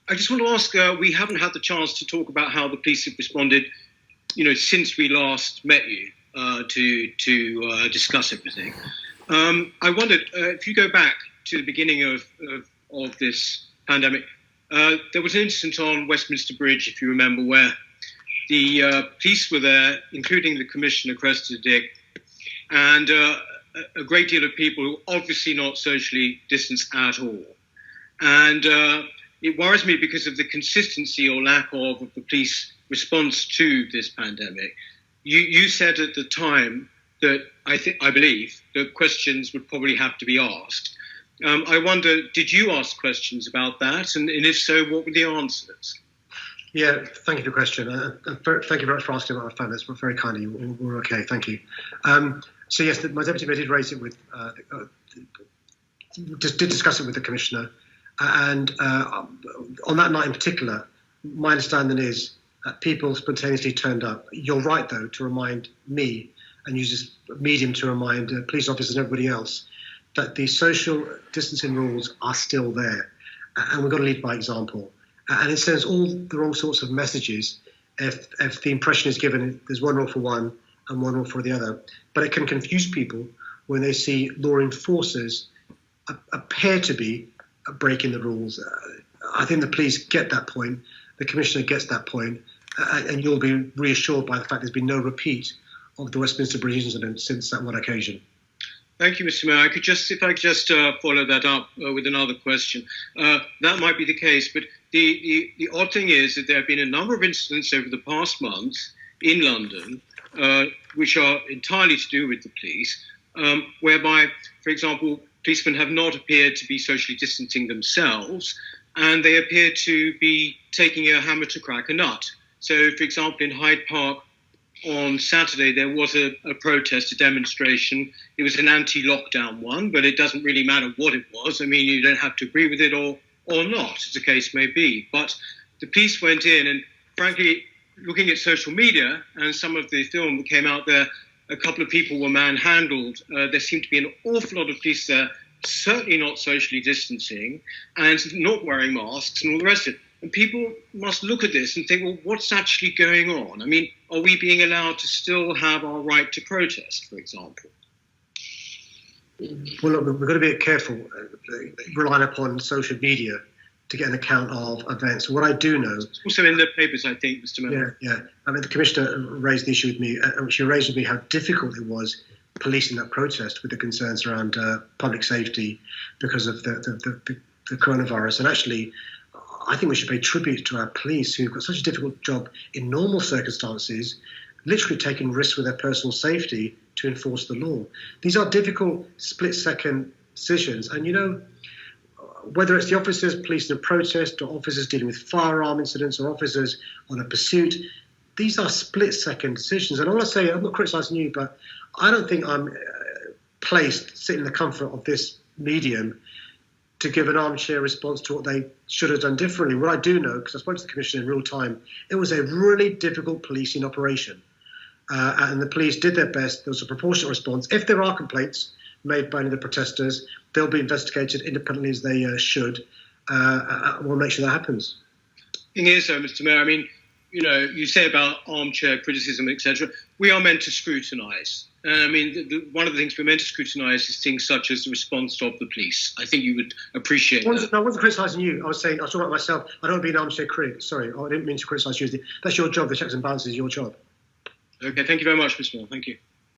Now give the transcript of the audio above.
I just want to ask, we haven't had the chance to talk about how the police have responded, since we last met you to discuss everything. I wondered, if you go back to the beginning of this pandemic, there was an incident on Westminster Bridge, if you remember, where the police were there, including the Commissioner, Sadiq, and a great deal of people who are obviously not socially distanced at all. And it worries me because of the consistency or lack of the police response to this pandemic. You said at the time that I believe that questions would probably have to be asked. I wonder, did you ask questions about that? And if so, what were the answers? Yeah, thank you for the question. Thank you very much for asking about my family. That's very kind of you. We're okay, thank you. So yes, my deputy mayor did raise it with, did discuss it with the Commissioner. And on that night in particular, my understanding is that people spontaneously turned up. You're right, though, to remind me and use this medium to remind police officers and everybody else that the social distancing rules are still there. And we've got to lead by example. And it sends all the wrong sorts of messages if the impression is given there's one rule for one and one rule for the other. But it can confuse people when they see law enforcers appear to be breaking the rules. I think the police get that point, the Commissioner gets that point, and you'll be reassured by the fact there's been no repeat of the Westminster Bridge incident since that one occasion. Thank you, Mr. Mayor. If I could just follow that up with another question. That might be the case, but the odd thing is that there have been a number of incidents over the past month in London, which are entirely to do with the police, whereby, for example, policemen have not appeared to be socially distancing themselves, and they appear to be taking a hammer to crack a nut. So, for example, in Hyde Park on Saturday, there was a protest, a demonstration. It was an anti-lockdown one, but it doesn't really matter what it was. I mean, you don't have to agree with it or not, as the case may be. But the police went in, and frankly, looking at social media and some of the film that came out there, a couple of people were manhandled. There seemed to be an awful lot of police there, certainly not socially distancing and not wearing masks and all the rest of it. And people must look at this and think, well, what's actually going on? I mean, are we being allowed to still have our right to protest, for example? Well, look, we've got to be careful relying upon social media to get an account of events. What I do know... It's also in the papers, I think, Mr. Mayor. Yeah. I mean, the Commissioner raised the issue with me, and she raised with me how difficult it was policing that protest with the concerns around public safety because of the coronavirus. And actually, I think we should pay tribute to our police who've got such a difficult job in normal circumstances, literally taking risks with their personal safety to enforce the law. These are difficult split-second decisions. And, whether it's the officers policing a protest or officers dealing with firearm incidents or officers on a pursuit, these are split-second decisions. And I want to say, I'm not criticising you, but I don't think I'm placed, sitting in the comfort of this medium, to give an armchair response to what they should have done differently. What I do know, because I spoke to the Commissioner in real time, it was a really difficult policing operation. And the police did their best. There was a proportionate response. If there are complaints made by any of the protesters, they'll be investigated independently as they should. We'll make sure that happens. The thing is, though, Mr. Mayor, I mean, you say about armchair criticism, etc. We are meant to scrutinise. I mean, one of the things we're meant to scrutinise is things such as the response of the police. I think you would appreciate that. No, I wasn't criticising you. I was talking about myself. I don't want to be an armchair critic. Sorry, I didn't mean to criticise you. That's your job. The checks and balances is your job. Okay, thank you very much, Mr. Mayor. Thank you.